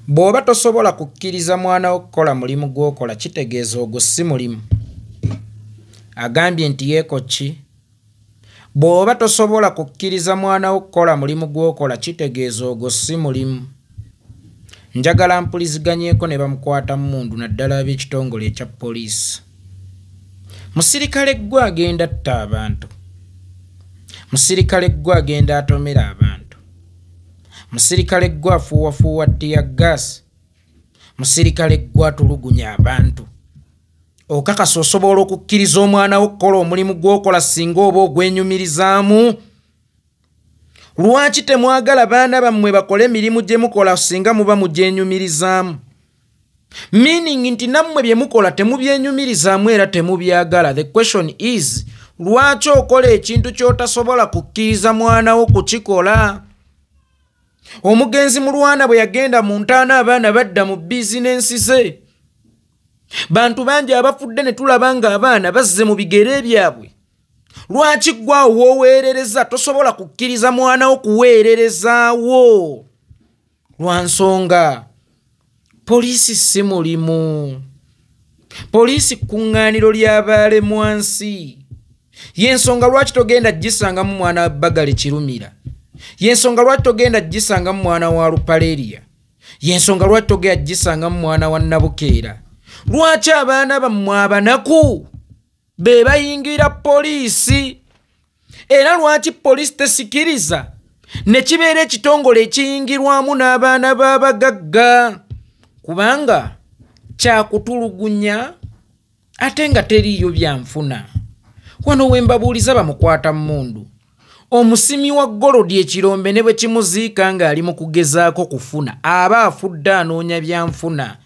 Bw'oba tosobola kukkiriza mwana wo okukola mulimu gw'okola kitegeeza ogwo si mulimu. Agambye nti yeeko ki? Bw'oba tosobola kukkiriza mwana wo okukola mulimu gw'okola kitegeeza ogwo si mulimu. Njagala mpuliziganyeeko ne bamukwata mmundu naddala ab'ekitongole ekya poliisi. Musirikale gwe agenda atta abantu. Musirikale gwe agenda atomera abantu. Musirikale gwe afuuwafuuwa tiyaggaasi. Musirikale gwe atulugunya abantu. Okakasa osobola okukkiriza omwana wo okukola omulimu gw'okola singa oba ogwenyumirizaamu? Lwaki temwagala baana bammwe bakole emirimu gye mukola singa muba mugyenyumirizaamu? Meaning nti nammwe bye mukola temubyenyumirizaamu era temubyagala. The question is, lwaki okola ekintu ky'otasobola kukkiriza mwana wo kukikola? Omugenzi mulwana bwe yagenda mu ntaana abaana badda mu bizinensi ze. Bantu bangi abafudde ne tulaba nga abaana bazze mu bigere byabwe. Lwaki gwa wooweerereza tosobola kukkiriza mwana wo kuweererezaawo? Lwansonga poliisi si mulimu. Poliisi kuŋŋaaniro ly'abaalemwansi. Y'ensonga lwaki togenda gisangamu mwana wa Bagale Kirumira. Y'ensonga lwaki togenda gisangamu mwana wa Lupaleria. Y'ensonga lwaki togenda gisangamu mwana wa Nabukeera. Lwaki abaana bammwe abanaku be bayingira poliisi? Era lwaki poliisi tesikiriza ne kibeera ekitongole ekiyingirwamu n'abaana b'abagagga? Kubanga kyakutulugunya ate nga teriiyo byanfuna. Wano we mbabuuliza bamukwata mmundu. Omusimi wa Golodi ekirombe ne bwe kimuziika ng'ali mu kugezaako kufuna aba afudde anoonya byanfuna.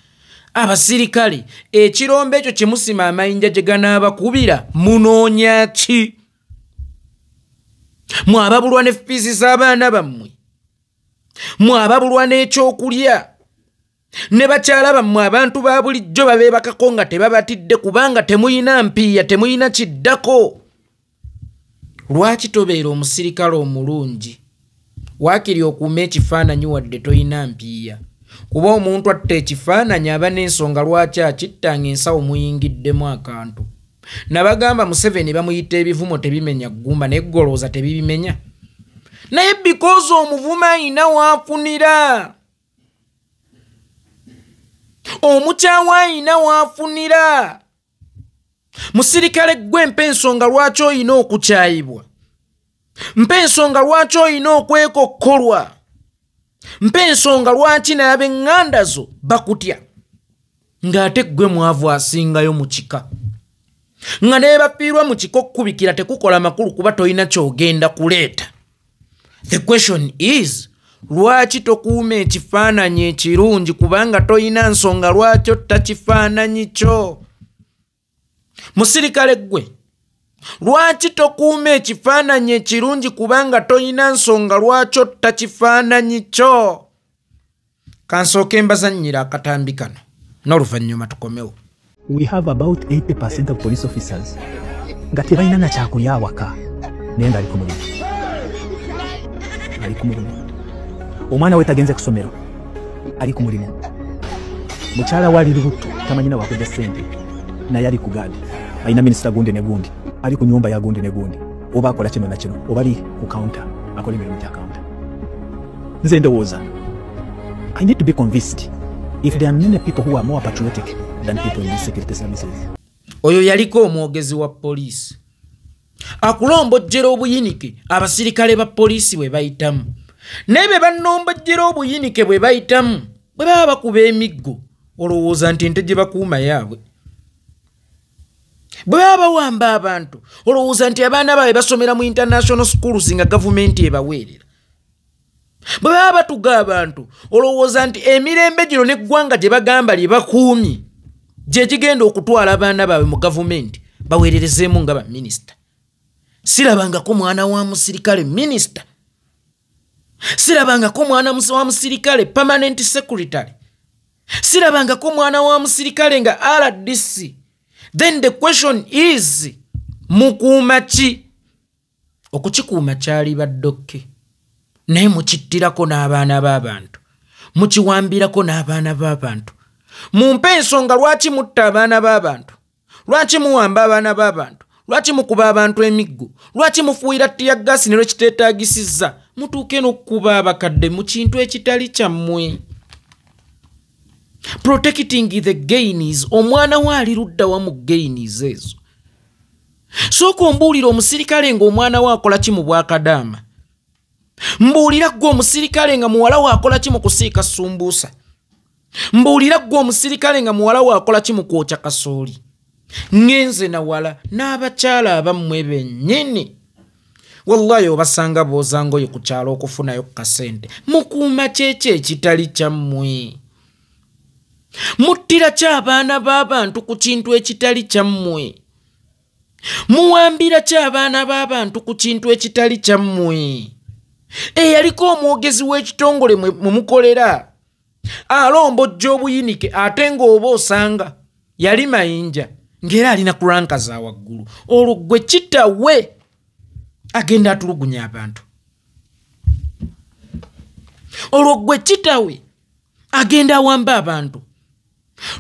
Abasirikale ekirombe ekyo kimusima amayinja gye ganaabakubira munoonya ki? Mwababulwa ne fiizi z'abaana bammwe, mwababulwa n'ekyokulya, ne bakyala bammwe abantu ba bulijjo babeebakako nga tebabatidde kubanga temuyina mpiiya, temuyina kiddako. Lwaki tobeera omusirikale omulungi? Waakiri okuuma ekifaananyi wadde toyina mpiiya. Kuba omuntu atta ekifaananyi aba n'ensonga lwaki akittanga ensawo muyingiddemu akantu. Nabagamba Museveni bamuyita ebivumo tebimenya ggumba naye golooza tebibimenya. Naye because omuvuma ayina waafunira. Omukyawa ayina waafunira. Musirikale gwe mpa ensonga lwaki oyina okukyayibwa. Mpa ensonga lwaki oyina okwekokkolwa. Mpa ensonga lwaki n'ab'eŋŋanda zo bakutya. Ng'ate gwe mwavu asingayo mu kika. Nga ne bafiirwa mu kika okukubikira tekukola makulu kuba toyina ky'ogenda kuleeta. The question is, lwaki tokuuma ekifaananyi ekirungi kubanga toyina nsonga lwaki otta kifaananyi kyo? Musirikale gwe, lwaki tokuuma ekifaananyi ekirungi kubanga toyina nsonga lwaki otta kifaananyi kyo? Kansooke mbazannyira akatambi kano n'oluvannyuma tukomewo. We have about 80% of police officers nga tebalina na kyakulya awaka naye nga ali ku mulimu. Ali ku mulimu. Omwana we tagenze ku ssomero ali ku mulimu. Mukyala we ali lubuto tamanyina wakujja ssente naye ali ku gaadi. Alina minisita gundi ne gundi. Ali ku nyumba ya gundi ne gundi. Oba akola kino na kino. Oba ali ku counter. Akola emirimu gya counter. Nze ndowooza, I need to be convinced if there are many people who are more patriotic than people in these security services. Oyo yaliko omwogezi wa poliisi. Akulombojjera obuyinike abasirikale ba poliisi bwe bayitamu. Nebe bannombojjera obuyinike bwe bayitamu. Bwe baba bakuba emiggo olowooza nti ente gye bakuuma yaabwe. Bwe baba bawamba abantu olowooza nti abaana baabwe basomera mu international schools nga gavumenti ebaweerera. Bwe baba batuga abantu olowooza nti emirembe gino n'eggwanga gye bagamba lye bakuumye gye kigenda okutwala abaana baabwe mu gavumenti baweererezeemu nga baminisita. Sirabangako mwana wa musirikale minisita. Sirabangako mwana wa musirikale permanent secretary. Sirabangako mwana wa musirikale nga RDC. Then the question is, mukuuma ki? Okukikuuma kyali baddokke naye mukittirako n'abaana b'abantu. mukiwambirako n'abaana b'abantu. Mumpe ensonga lwaki mutta abaana b'abantu, lwaki muwamba abaana b'abantu, lwaki mukuba abantu emiggo, lwaki mufuuyira tiyagasi ne lwekiteetaagisizza mutuuke n'okukuba abakadde mu kintu ekitali kyammwe. Protecting the gains, omwana we ali ludda wa mu gains ezo. Sooka ombuulira omusirikale ng'omwana we akola ki mu bwakadaama. Mbuulira ggwe omusirikale nga muwala we akola ki mu kusiika sumbuusa. Mbuulira ggwe omusirikale nga muwala we akola ki mu kwokya kasooli. Ngenze na wala n'abakyala abammwe bennyini. Wallahi obasanga booza ngoye ku kyalo okufunayo kasente. Mukuuma kyeki ekitali kyammwe. Muttira ky'abaana b'abantu ku kintu ekitali kyammwe. Muwambira ky'abaana b'abantu ku kintu ekitali kyammwe. Eyaliko omwogezi w'ekitongole mumukolera alombojja obuyinike ate ng'oba osanga yali mayinja ng'era alina kuranka za waggulu. Olwo gwe kitawe agenda atulugunya abantu. Olwo gwe kitawe agenda awamba abantu.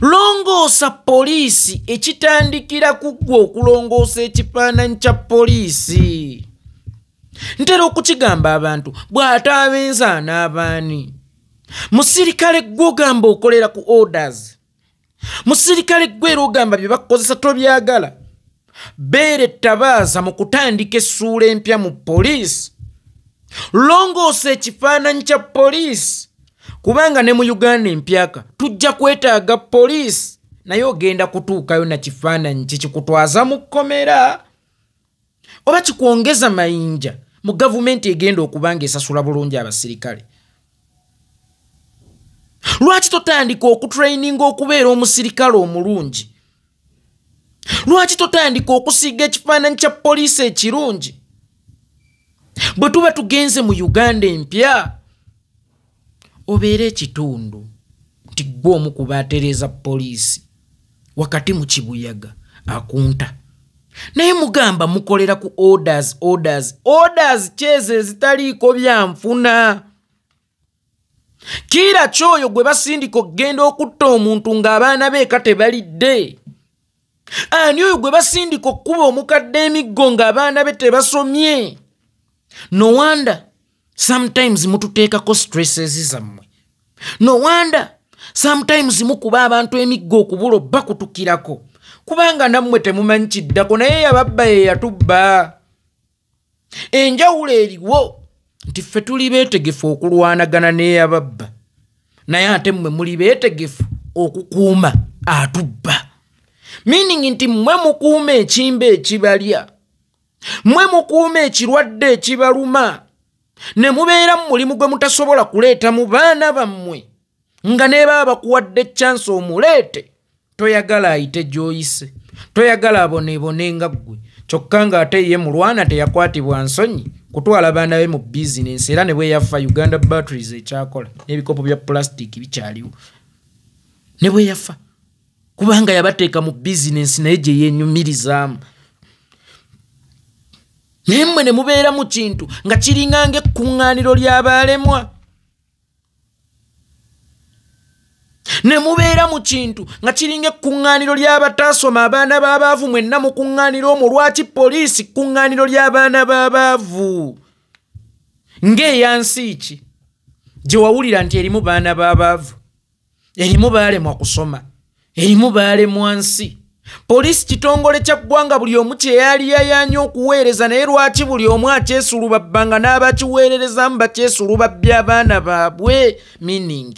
Longoosa poliisi ekitandikira ku ggwe okulongoosa ekifaananyi kya poliisi. Ntera okukigamba abantu bw'ataabenza n'abaani. Musirikale gwe ogamba okolera ku orders. Musirikale gwe era ogamba bye bakukozesa tobyagala. Beera ettabaaza mu kutandika essuula empya mu poliisi. Longoosa ekifaananyi kya poliisi. Kubanga ne mu Uganda empyaka tujja kwetaaga poliisi naye ogenda kutuukayo na kifaananyi kikikutwaza mu kkomera oba kikwongeza mayinja mu gavumenti egenda okubanga esasula bulungi abasirikale. Lwaki totandika okutraininga okubeera omusirikale omulungi? Lwaki totandika okusiiga ekifaananyi kya poliisi ekirungi? Bwe tuba tugenze mu Uganda empya obeera ekitundu nti gwe omu ku baatereeza poliisi wakati mu kibuyaga akunta. Naye mugamba mukolera ku orders kyezo ezitaliiko byanfuna. Kira kyoyo gwe basindika okugenda okutta omuntu ng'abaana beeka tebalidde. Ani oyo gwe basindika okkuba omukadde emiggo ng'abaana be tebasomye. No wonder sometimes mututeekako stresses zammwe. No wonder sometimes mukuba abantu emiggo okubula obba kutukirako. Kubanga nammwe temumanyi kiddako naye yababba ye yatubba. Enjawulo eriwo nti ffe tuli beetegefu okulwanagana n'eyababba. Naye ate mmwe muli beetegefu okukuuma atubba. Meaning nti mmwe mukuuma ekimba ekibalya. Mmwe mukuuma ekirwadde ekibaluma. Ne mubeera mu mulimu gwe mutasobola kuleeta mu baana bammwe. Nga ne baba bakuwadde chance omuleete. Toyagala ayite gy'oyise. Toyagala aboneebone nga ggwe. Kyokka nga ate ye mulwana teyakwatibwa nsonyi kutwala baana be mu bizinensi era ne bwe yafa Uganda Batteries ekyakola n'ebikopo bya plastic bikyaliwo. Ne bwe yafa kubanga yabateeka mu bizinensi naye gye yeenyumirizaamu. Naye mmwe ne mubeera mu kintu nga kiringa ng'ekkuŋŋaaniro ly'abaalemwa. Ne mubeera mu kintu nga kiringa ekkuŋŋaaniro ly'abataasoma abaana b'abaavu mwenna mu kuŋŋaaniro omwo. Lwaki poliisi kkuŋŋaaniro ly'abaana b'abaavu? Ng'eyansi ki gye wawulira nti erimu baana b'abaavu, erimu baalemwa kusoma, erimu baalemwa nsi? Poliisi kitongole kya ggwanga buli omu kye yali yayaanya okuweereza, naye lwaki buli omu akyesulubabbanga n'abakiweererezamu bakyesulubabbya abaana baabwe? Meaning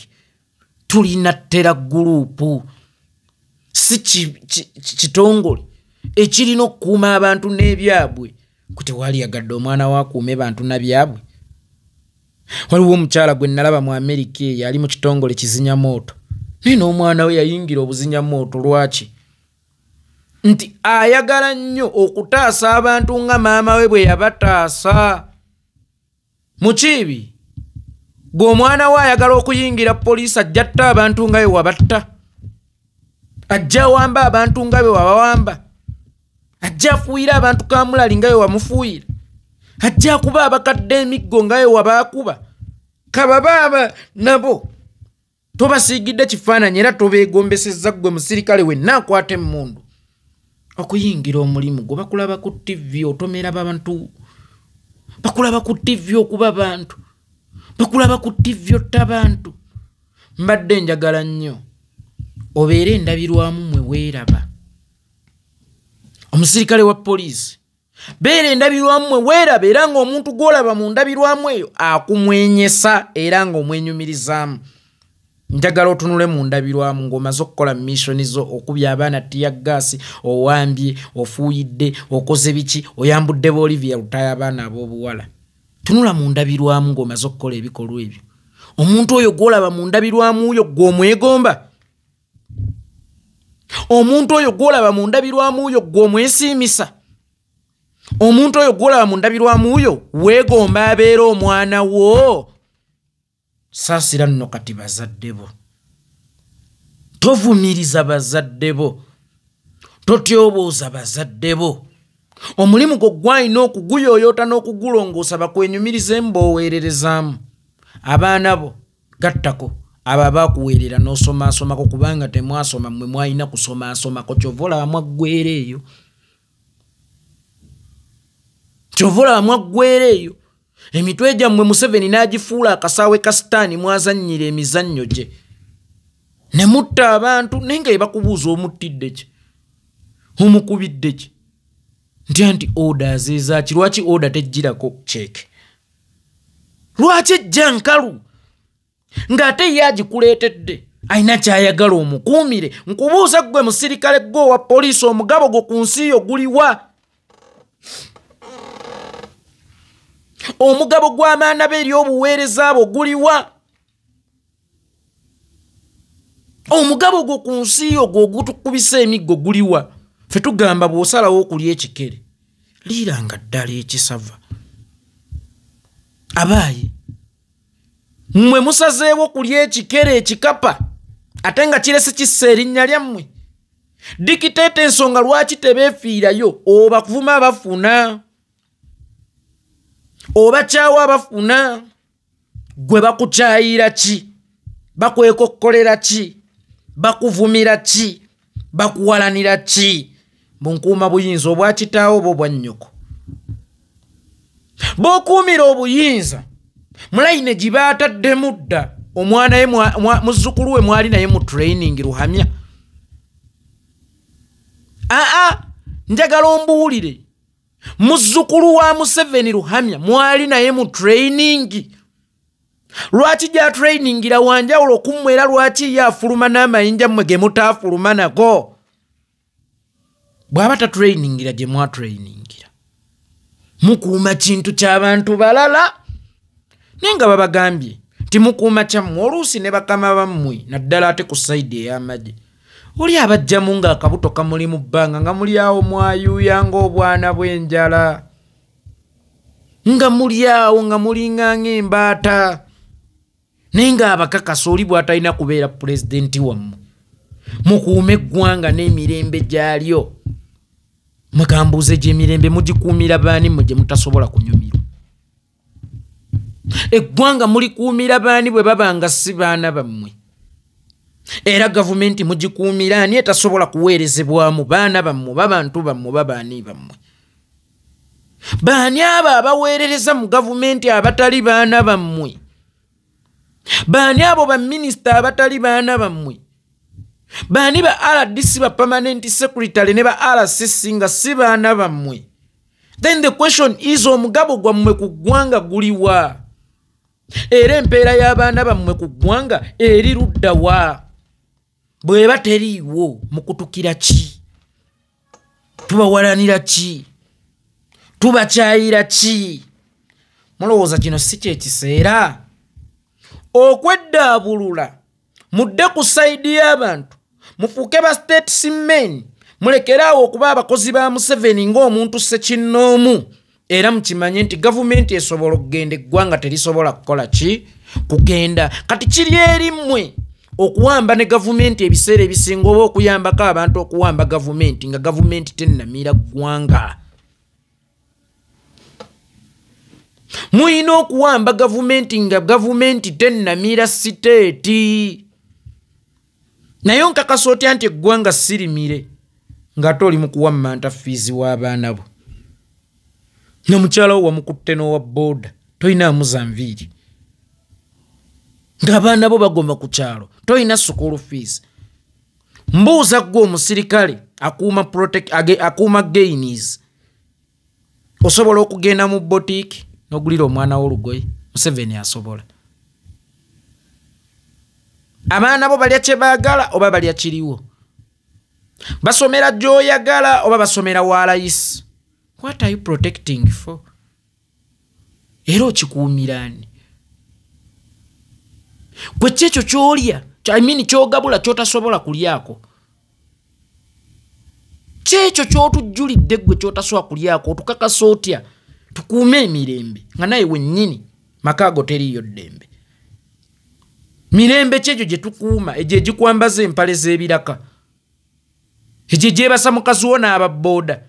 tulina ttera guruupu si kitongole ekirina okukuuma abantu n'ebyabwe. Kuti wali yagadde omwana waakuume bantu na byabwe. Waliwo omukyala gwe nalaba mu Amerika yali mu kitongole kizinya mooto naye n'omwana we yayingira obuzinya mooto. Lwaki? Nti ayagala nnyo okutaasa abantu nga maama we bwe yabataasa. Mukiibi gwe omwana we ayagala okuyingira poliisi ajja atta abantu nga we wabatta. Ajja wamba abantu nga we wabawamba. Ajja afuuyira abantu kamulali nga we wamufuuyira. Ajja kuba abakadde emiggo nga we wabaakuba. Kababaaba nabo Tobasiigidde kifaananyi era tobeegombesezza ggwe musirikale wenna akwata emmundu okuyingira omulimu gwe bakulaba ku TV otomera bantu bakulaba ku TV okuba bantu bakulaba ku TV otta bantu mbadde njagala nnyo obeere endabirwamu mwe weeraba omusirikale wa poliisi beera endabirwamu mwe weeraba era ng'omuntu gw'olaba mu ndabirwamu eyo akumwenyesa era ng'omwenyumirizaamu njagala otunule mu ndabirwamu ng'omaze okukola missoni zo okubya abaana tiyaggaasi owambye ofuuyidde okoze biki oyambudde Olivia Lutaya abaana ab'obuwala tunula mu ndabirwamu ng'omaze okukola ebikolwa ebyo omuntu oyo gw'olaba mu ndabirwamu oyo gw'omwegomba omuntu oyo gw'olaba mu ndabirwamu oyo gw'omwesiimisa omuntu oyo gw'olaba mu ndabirwamu oyo weegomba abeera omwana wo saasira nno kati bazadde bo tovumiriza bazadde bo totyobooza bazadde bo omulimu gwo gwalina okuguyooyoota n'okugulongoosa bakwenyumirize mbooweererezaamu abaana bo gattako abo abaakuweerera n'osoomaasomako kubanga temwasoma mmwe mwalina kusoomaasomako kyova olaba mwaggweera eyo kyova olaba mwaggweera eyo emitwe gyammwe Museveni n'agifuula akasaawe ka sitaani mwazannyira emizannyo gye ne mutta abantu naye nga yebakubuuza omuttidde ki omukubidde ki nti orders ezaaki lwaki order tejjirako cheeke lwaki ejja nkalu ng'ate ye agikuleetedde alina kyayagala omukuumire nkubuuza ggwe musirikale gwe owa poliisi omugabo gwo ku nsi yo guliwa omugabo gw'amaana be ery'obuweereza abo guliwa omugabo gwo ku nsi yo gw'ogutukubisa emiggo guliwa ffe tugamba bw'osalawo okulya ekikere liiranga ddala ekisava abaayi mmwe musazeewo okulya ekikere ekikapa ate nga kirese kissa erinnya lyammwe dikiteeta ensonga lwaki tebeefiirayo obavuma abafuna obakyawa abafuna gwe bakukyayira ki bakwekokkolera ki bakuvumira ki bakuwalanira ki bunkuuma buyinza obwa kitaawo oba obwa nnyoko b'okuumira obuyinza mulayine gye baataddemu dda omwana ye muzzukulu we mwali naye mu training Ruhamya njagala ombuwulire muzzukulu wa Museveni Ruhamya mwali naye mu training lwaki gya trainingira wanjawulo okummwera lwaki ye afuluma n'amayinja mmwe ge mutaafuluma nago bw'aba tatrainingira gye mwatrainingira mukuuma kintu ky'abantu balala naye nga babagambye timukuuma kyammwe oluusi ne bakama bammwe naddala ate ku sayidi ey'amagye oli abajjamu ng'akabuto kamuli mu bbanga nga muli awo mwayuuya ng'obwana bw'enjala nga muli awo nga mulinganga embaata naye ng'abakakasa oli bw'atalina kubeera pulezidenti wammwe mukuume eggwanga n'emirembe gyalyo mukambuuze gy'emirembe mugikuumira baani mmwe gye mutasobola kunyumirwa eggwanga mulikuumira baani bwe baba nga si baana bammwe era gavumenti mugikuumira ani etasobola kuweerezebwamu baana bammwe babantu bammwe babaani bammwe baani abo abaweerereza mu gavumenti abatali baana bammwe baani abo baminisita abatali baana bammwe baani ba RDC ba permanent secretary ne ba RCC nga si baana bammwe then the question is omugabo gwammwe ku ggwanga guliwa era empeera y'abaana bammwe ku ggwanga eri ludda wa bweba teriiwo mukutukira ki tubawalanira ki tubakyayira ki mulowooza kino si kyekiseera okweddaabulula mudde ku sayidi y'abantu mufuuke ba statesmen mulekeraawo okuba abakozi ba Museveni ng'omuntu ssekinnoomu era mukimanye nti gavumenti esobola okugenda eggwanga terisobola kukola ki kugenda kati kiri erimmwe okuwamba ne gavumenti ebiseera ebisinga oba okuyambako abantu okuwamba gavumenti nga gavumenti tennamira ggwanga muyina okuwamba gavumenti nga gavumenti tennamira siteeti naye nkakasa otya nti eggwanga sirimire ng'ate oli mu kuwammanta fiizi w'abaana bo ne mukyala wo wamukutte n'owa booda tolina amuzanviiri ng'abaana bo bagoma ku kyalo tolina school fees. Mbuuza gwe omusirikale akuuma gainis osobola okugenda mu boutique n'ogulira omwana w'olugoye? Museveni asobola. Abaana bo balya kye baagala oba balya kiriwo? Basomera gy'oyagala oba basomera wa layisi? What are you protecting for? Era okikuumirani? Gwe kyekyo ky'olya ky'ogabula ky'otasobola kulyako, kyekyo ky'otujjulidde gwe ky'otasobola kulyako, otukakasa otya tukuume emirembe nga naye wennyini makaago teriyo ddembe? Mirembe kyekyo gye tukuuma, egyo egikwambaza empale z'ebiraka, egyo egyebasa mukazi wo n'ababooda.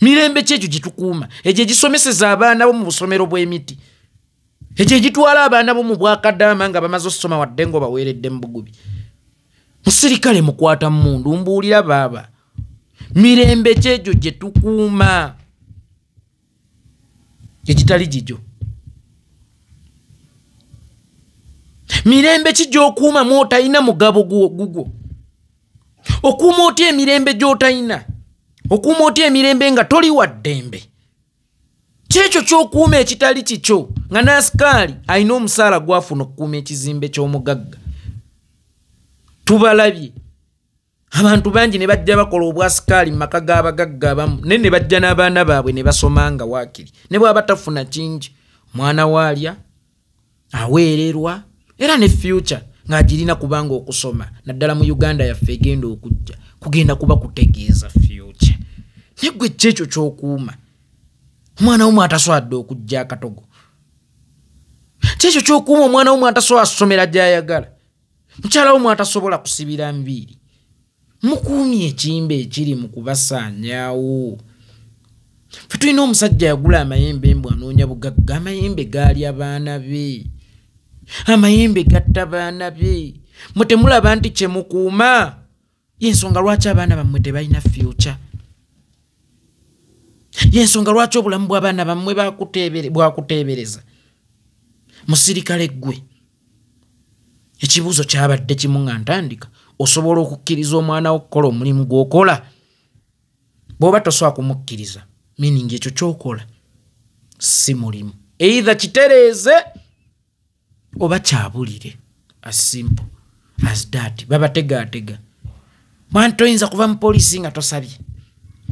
Mirembe kyekyo gye tukuuma, egyo egisomeseza abaana bo mu busomero bw'emiti, egyo egitwala abaana bo mu bwakadaama nga bamaze okusoma wadde ngo baweeredde mu bugubi. Musirikale mukwata mmundu mbuulira baaba, mirembe kyekyo gye tukuuma, egitali gigyo. Mirembe ki gy'okuuma mw'otalina mugabo gugwo? Okuuma otya emirembe gy'otalina? Okuuma otya emirembe nga toli wa ddembe? Kyekyo ky'okuuma ekitali kikyo, nga n'asikaali alina omusaala gwafuna okukuuma ekizimbe ky'omugagga. Tubalabye abantu bangi ne bajja bakola obwasikaali mu maka g'abagagga abamu, naye ne bajja n'abaana baabwe ne basoma nga waakiri, ne bw'aba tafuna kingi, mwana waalya aweererwa era ne future ng'agirina kubanga okusoma naddala mu Uganda yaffe egenda okujja kugenda kuba kutegeeza future. Naye gwe kyekyo ky'okuuma, omwana w'omu atasobola okujja akatogo, kyekyo ky'okuuma omwana w'omu atasobola kusomera gy'ayagala, mukyala w'omu atasobola kusibira nviiri. Mukuumye ekimbe ekiri mu kubasaanyaawo. Ffe tulina omusajja yagula amayembe embwa anoonya bugagga, amayembe gaali abaana be, amayembe gatta baana be. Mwe temulaba nti kye mukuuma y'ensonga lwaki abaana bammwe tebalina future? Y'ensonga lwaki obulamu bw'abaana bammwe bwakuteebereza? Musirikale gwe, ekibuuzo kyabadde kimu nga ntandika, osobola okukkiriza omwana wo okukola omulimu gw'okola? Bw'oba tosobola kumukkiriza, meaning ekyo ky'okola si mulimu, either kitereeze oba kyabulire. As simple as that. Babategaatega. Mwana toyinza kuva mu poliisi nga tosabye.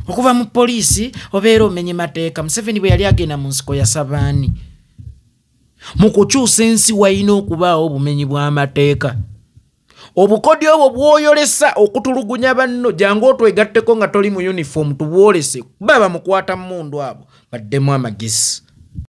Okuva mu poliisi obeera omenye mateeka. Museveni bwe yali agenda mu nsiko yasaba ani? Mu kukyusa ensi walina okubaawo obumenyi bw'amateeka. Obukodyo obwo bw'oyolesa okutulugunya banno jangu otwegatteko nga toli mu uniform tubwolese, baba mukwata mmundu abo baddemu amagezi.